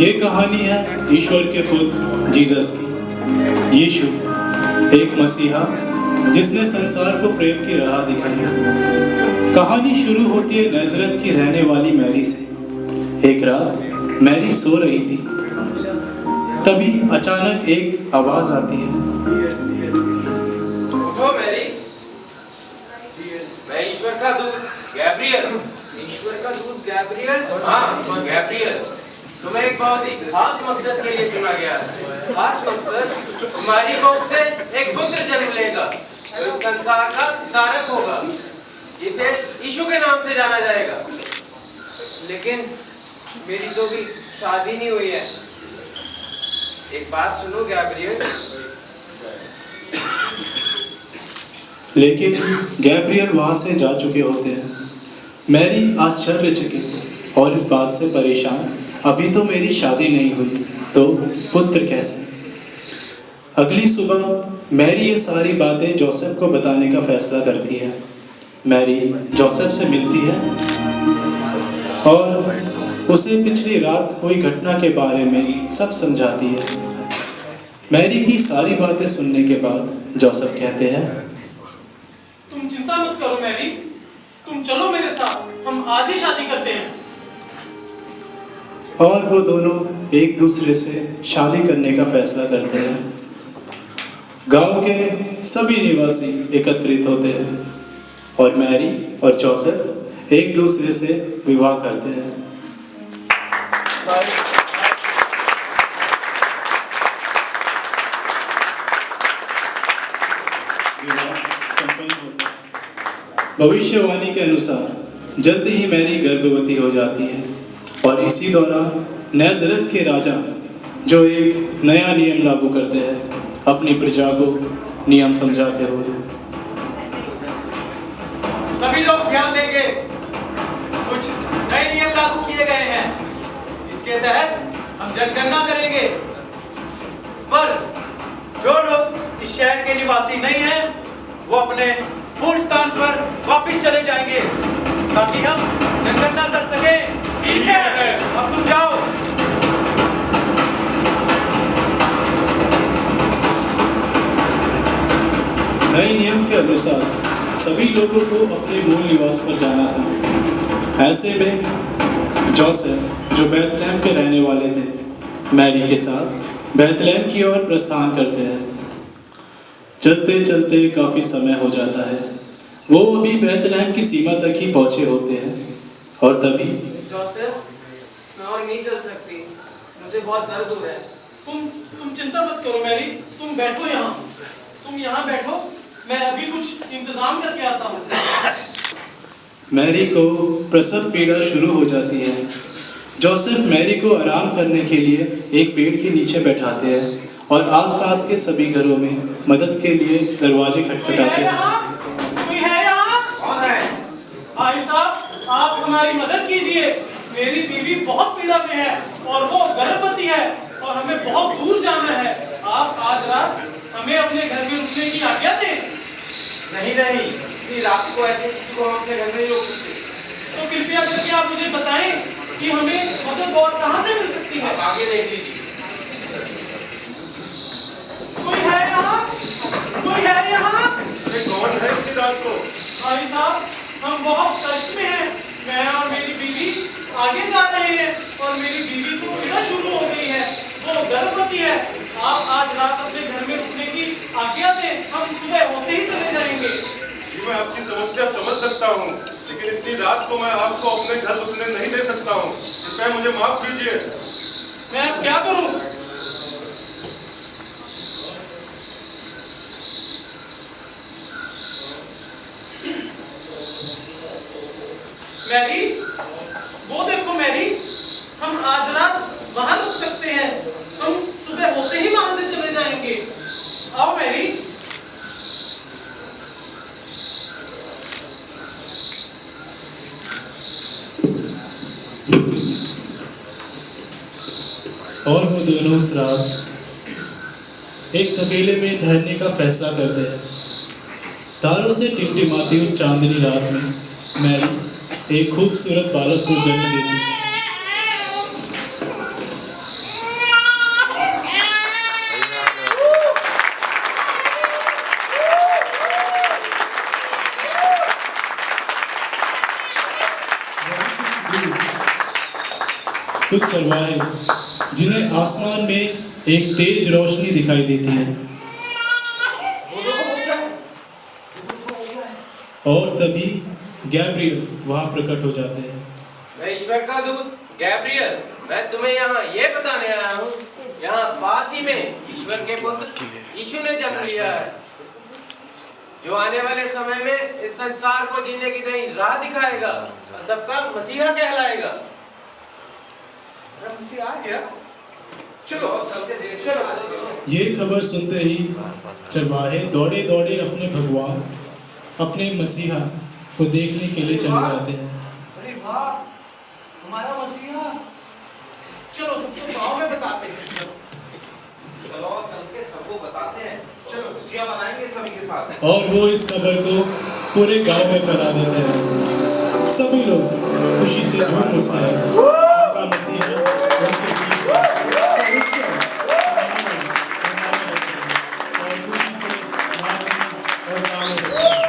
ये कहानी है ईश्वर के पुत्र जीसस की। यीशु एक मसीहा जिसने संसार को प्रेम की राह दिखाई। कहानी शुरू होती है नाज़रेत की रहने वाली मैरी से। एक रात मैरी सो रही थी, तभी अचानक एक आवाज आती है। उठो मैरी, मैं ईश्वर का दूत गैब्रियल। ईश्वर का दूत गैब्रियल? हाँ, गैब्रियल। तुम्हें एक बहुत ही खास मकसद के लिए चुना गया है। खास मकसद, तुम्हारी कोख से एक पुत्र जन्म लेगा जो इस संसार का तारक होगा, जिसे यीशु के नाम से जाना जाएगा। लेकिन मेरी तो भी शादी नहीं हुई है। एक बात सुनो गैब्रियल। लेकिन गैब्रियल वहां से जा चुके होते हैं। मैरी आश्चर्यचकित और इस बात से परेशान, अभी तो मेरी शादी नहीं हुई, तो पुत्र कैसे? अगली सुबह मैरी ये सारी बातें जोसेफ को बताने का फैसला करती है। मैरी जोसेफ से मिलती है और उसे पिछली रात हुई घटना के बारे में सब समझाती है। मैरी की सारी बातें सुनने के बाद जोसेफ कहते हैं, तुम चिंता मत करो मैरी, तुम चलो मेरे साथ, हम आज ही शादी करते हैं। और वो दोनों एक दूसरे से शादी करने का फैसला करते हैं। गांव के सभी निवासी एकत्रित होते हैं और मैरी और जोसेफ एक दूसरे से विवाह करते हैं। विवाह संपन्न होता है। भविष्यवाणी के अनुसार जल्द ही मैरी गर्भवती हो जाती है और इसी दौरान नाज़रेत के राजा, जो एक नया नियम लागू करते हैं, अपनी प्रजा को नियम समझाते हुए। सभी लोग ध्यान देंगे, कुछ नए नियम लागू किए गए हैं, जिसके तहत हम जनगणना करेंगे। पर जो लोग इस शहर के निवासी नहीं हैं, वो अपने मूल स्थान पर वापस चले जाएंगे, ताकि हम जनगणना कर सकें। ठीक है, अब तुम जाओ। नए नियम के अनुसार सभी लोगों को अपने मूल निवास पर जाना था। ऐसे में जोसेफ, जो बैतलहम के रहने वाले थे, मैरी के साथ बैतलहम की ओर प्रस्थान करते हैं। चलते चलते काफी समय हो जाता है। वो अभी बैतलहम की सीमा तक ही पहुंचे होते हैं और तभी जोसेफ, मैं और नहीं चल सकती, मुझे बहुत दर्द हो रहा है। तुम चिंता मत करो मैरी, तुम बैठो यहाँ, तुम यहाँ बैठो, मैं अभी कुछ इंतजाम करके आता हूँ। मैरी को प्रसव पीड़ा शुरू हो जाती है। जोसेफ मैरी को आराम करने के लिए एक पेड़ के नीचे बैठाते हैं और आसपास के सभी घरों में मदद के लिए दरवाजे खटखटाते हैं। कोई है यहाँ? कौन है? भाई साहब, आप हमारी मदद कीजिए। मेरी बीवी बहुत पीड़ा में है और वो गर्भवती है और हमें बहुत दूर जाना है। आप आज रात हमें अपने घर में रुकने की आज्ञा दें। नहीं नहीं, इतनी रात को ऐसे किसी को हम अपने घर में नहीं रोक सकते। तो कृपया करके आप मुझे बताएं कि हमें मदद और कहाँ से मिल सकती है। आप आगे देख लीजिए। कोई है यहाँ? कोई है यहाँ? ये कौन है इतनी रात को? भाई साहब, हम बहुत कष्ट में हैं। मैं और मेरी बीवी आगे जा रहे हैं और मेरी बीवी को पीड़ा शुरू हो गई है, वो गर्भवती है। आप आज रात अपने घर में रुकने की आज्ञा दें, हम सुबह होते ही चले जाएंगे। जी, मैं आपकी समस्या समझ सकता हूँ, लेकिन इतनी रात को मैं आपको अपने घर रुकने नहीं दे सकता हूँ। कृपया मुझे माफ कीजिए। मैं अब क्या करूं? मैरी, वो देखो मैरी, हम आज रात वहां रुक सकते हैं, हम सुबह होते ही वहां से चले जाएंगे। आओ मैरी। और वो दोनों उस रात एक तबेले में ठहरने का फैसला करते हैं। तारों से टिमटिमाती उस चांदनी रात में मैरी एक खूबसूरत बालक को जन्म देती है। कुछ चरवाहे जिन्हें आसमान में एक तेज रोशनी दिखाई देती है। और तभी गैब्रियल वहां प्रकट हो जाते हैं। मैं ईश्वर का दूत गैब्रियल, मैं तुम्हें यहाँ ये बताने आया हूँ, यहाँ पास ही में ईश्वर के पुत्र यीशु ने जन्म लिया है, जो आने वाले समय में इस संसार को जीने की नई राह दिखाएगा और सबका मसीहा कहलाएगा। मसीहा आ गया। चलो चलते देखो। ये खबर सुनते ही चरवाहे दौड़े दौड़े अपने भगवान, अपने मसीहा को देखने के लिए चले जाते हैं। अरे वाह, हमारा मसीहा। चलो सबको गांव में बताते हैं। चलो चलते सबको बताते हैं। चलो खुशियां मनाएंगे सभी के साथ। और वो इस खबर को पूरे गांव में फैला देते हैं। सभी लोग खुशी से झूम उठते हैं। उनका मसीहा उनके बीच है। और उत्सव समारोह मनाने लगते हैं और खुशी से नाचने और गाने लगते हैं।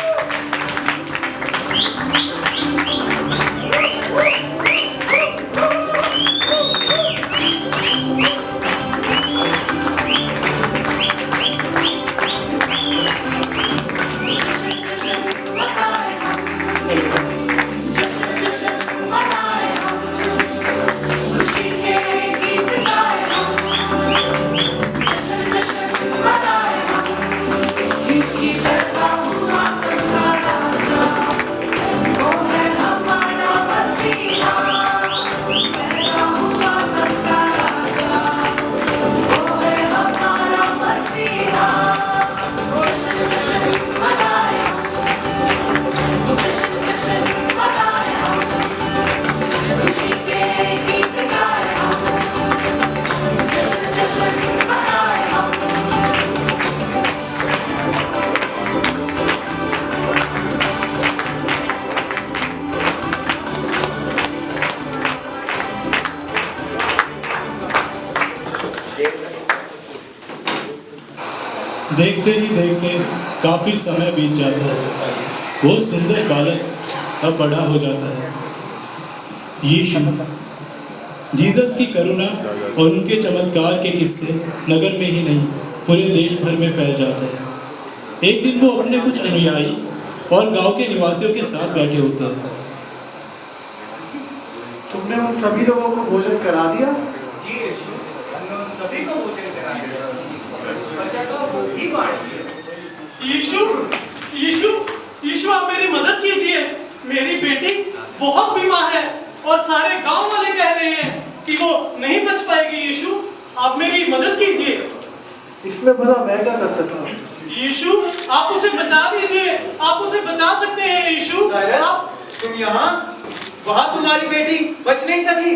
देखते ही देखते काफी समय बीत जाता है। वो सुंदर बालक अब बड़ा हो जाता है। यीशु जीसस की करुणा और उनके चमत्कार के किस्से नगर में ही नहीं पूरे देश भर में फैल जाते हैं। एक दिन वो अपने कुछ अनुयायी और गांव के निवासियों के साथ बैठे होते हैं। तुमने उन सभी लोगों को भोजन करा दिया? जी यीशु, हमने उन सभी को भोजन करा दिया। बचा तो वो भी बांट दिया। यीशु, यीशु, यीशु आप मेरी मदद कीजिए। मेरी बेटी बहुत बीमार है और सारे गांव वाले कह रहे हैं कि वो नहीं बच पाएगी। यीशु आप मेरी मदद कीजिए। इसमें भला मैं क्या कर सकता हूँ? यीशु आप उसे बचा दीजिए, आप उसे बचा सकते हैं। यीशु आप तुम यहाँ, वहाँ तुम्हारी बेटी बच नहीं सकी।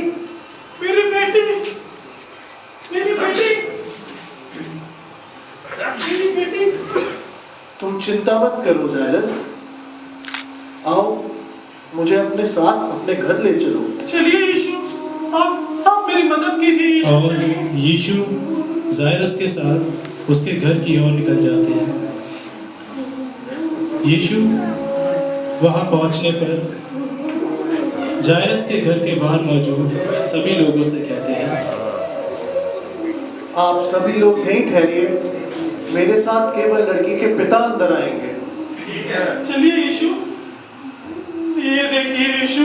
मेरी बेटी, मेरी बेटी, मेरी बेटी। तुम चिंता मत करो जायरस। आओ मुझे अपने साथ अपने घर ले चलो। चलिए यीशु, आप मेरी मदद कीजिए। और यीशु जायरस के साथ उसके घर की ओर निकल जाते हैं। यीशु वहां पहुंचने पर जायरस के घर के बाहर मौजूद सभी लोगों से कहते हैं, आप सभी लोग यहीं ठहरिए। मेरे साथ केवल लड़की के पिता अंदर आएंगे। चलिए यीशु। ये देखिए यीशु,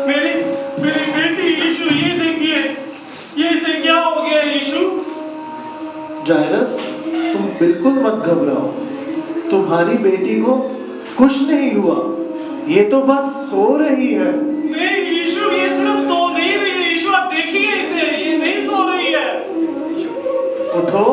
मेरी मेरी बेटी। यीशु ये देखिए, ये इसे क्या हो गया यीशु? जायरस तुम बिल्कुल मत घबराओ। तुम्हारी बेटी को कुछ नहीं हुआ, ये तो बस सो रही है। नहीं यीशु, ये सिर्फ सो नहीं रही है। यीशु आप देखिए इसे, ये नहीं सो रही है। उठो